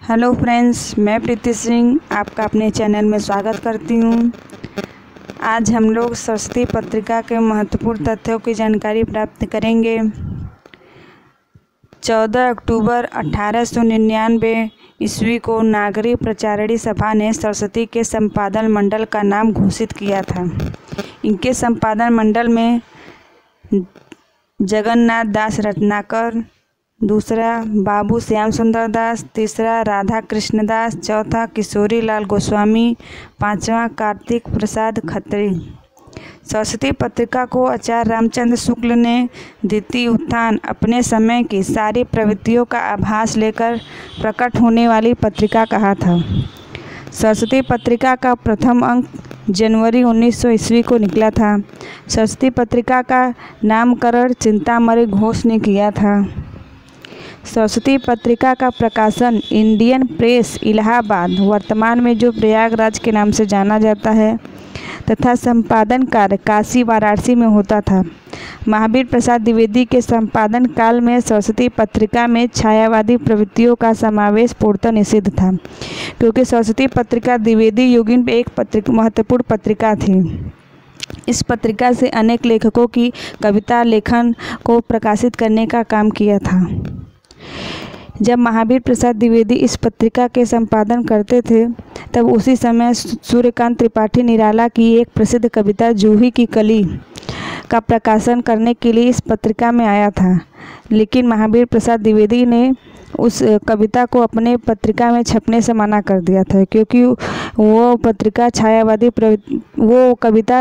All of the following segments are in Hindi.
हेलो फ्रेंड्स, मैं प्रीति सिंह आपका अपने चैनल में स्वागत करती हूँ। आज हम लोग सरस्वती पत्रिका के महत्वपूर्ण तथ्यों की जानकारी प्राप्त करेंगे। 14 अक्टूबर 1899 ईस्वी को नागरिक प्रचारिणी सभा ने सरस्वती के संपादन मंडल का नाम घोषित किया था। इनके संपादन मंडल में जगन्नाथ दास रत्नाकर, दूसरा बाबू श्याम सुंदर दास, तीसरा राधा कृष्ण दास, चौथा किशोरी लाल गोस्वामी, पांचवा कार्तिक प्रसाद खत्री। सरस्वती पत्रिका को आचार्य रामचंद्र शुक्ल ने द्वितीय उत्थान, अपने समय की सारी प्रवृत्तियों का आभास लेकर प्रकट होने वाली पत्रिका कहा था। सरस्वती पत्रिका का प्रथम अंक जनवरी 1900 ईस्वी को निकला था। सरस्वती पत्रिका का नामकरण चिंतामणि घोष ने किया था। सरस्वती पत्रिका का प्रकाशन इंडियन प्रेस इलाहाबाद, वर्तमान में जो प्रयागराज के नाम से जाना जाता है, तथा संपादन कार्य काशी वाराणसी में होता था। महावीर प्रसाद द्विवेदी के संपादन काल में सरस्वती पत्रिका में छायावादी प्रवृत्तियों का समावेश पूर्णतः निषिद्ध था, क्योंकि सरस्वती पत्रिका द्विवेदी युगीन में एक महत्वपूर्ण पत्रिका थी। इस पत्रिका से अनेक लेखकों की कविता लेखन को प्रकाशित करने का काम किया था। जब महावीर प्रसाद द्विवेदी इस पत्रिका के संपादन करते थे, तब उसी समय सूर्यकांत त्रिपाठी निराला की एक प्रसिद्ध कविता जूही की कली का प्रकाशन करने के लिए इस पत्रिका में आया था, लेकिन महावीर प्रसाद द्विवेदी ने उस कविता को अपने पत्रिका में छपने से मना कर दिया था, क्योंकि वो कविता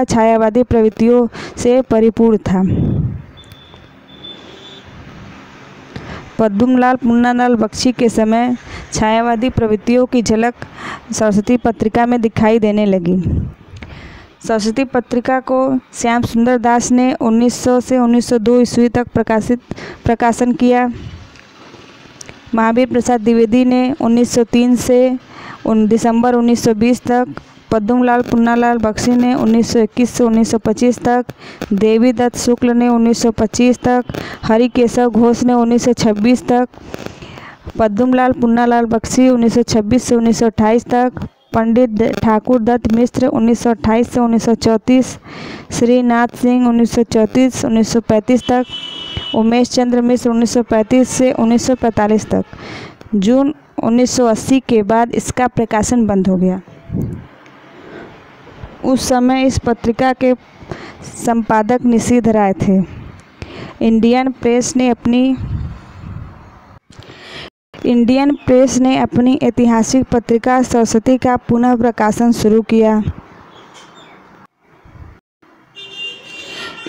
छायावादी प्रवृत्तियों से परिपूर्ण था। पद्मलाल पुन्नालाल बख्शी के समय छायावादी प्रवृत्तियों की झलक सरस्वती पत्रिका में दिखाई देने लगी। सरस्वती पत्रिका को श्याम सुंदर दास ने 1900 से 1902 ईस्वी तक प्रकाशन किया। महावीर प्रसाद द्विवेदी ने 1903 से दिसंबर 1920 तक, पद्मलाल पुन्नालाल बख्शी ने 1921 से 1925 तक, देवी दत्त शुक्ल ने 1925 तक, हरिकेशव घोष ने 1926 तक, पद्मलाल पुन्नालाल बख्शी 1926 से 1928 तक, पंडित ठाकुर दत्त मिश्र 1928 से 1934, श्रीनाथ सिंह 1934 से 1935 तक, उमेश चंद्र मिश्र 1935 से 1945 तक। जून 1980 के बाद इसका प्रकाशन बंद हो गया। उस समय इस पत्रिका के संपादक निषिद्ध राय थे। इंडियन प्रेस ने अपनी ऐतिहासिक पत्रिका सरस्वती का पुनः प्रकाशन शुरू किया।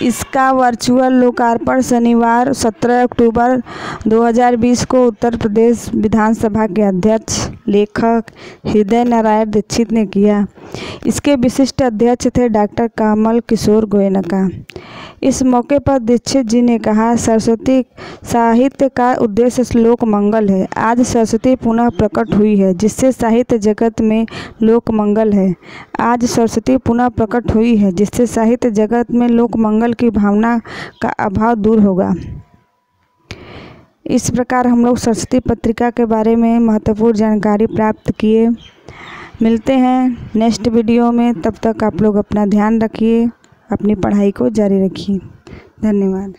इसका वर्चुअल लोकार्पण शनिवार 17 अक्टूबर 2020 को उत्तर प्रदेश विधानसभा के अध्यक्ष लेखक हृदय नारायण दीक्षित ने किया। इसके विशिष्ट अध्यक्ष थे डॉक्टर कमल किशोर गोयनका। इस मौके पर दीक्षित जी ने कहा, सरस्वती साहित्य का उद्देश्य लोक मंगल है। आज सरस्वती पुनः प्रकट हुई है, जिससे साहित्य जगत में लोक मंगल है। आज सरस्वती पुनः प्रकट हुई है, जिससे साहित्य जगत में लोक मंगल की भावना का अभाव दूर होगा। इस प्रकार हम लोग सरस्वती पत्रिका के बारे में महत्वपूर्ण जानकारी प्राप्त किए। मिलते हैं नेक्स्ट वीडियो में। तब तक आप लोग अपना ध्यान रखिए, अपनी पढ़ाई को जारी रखिए। धन्यवाद।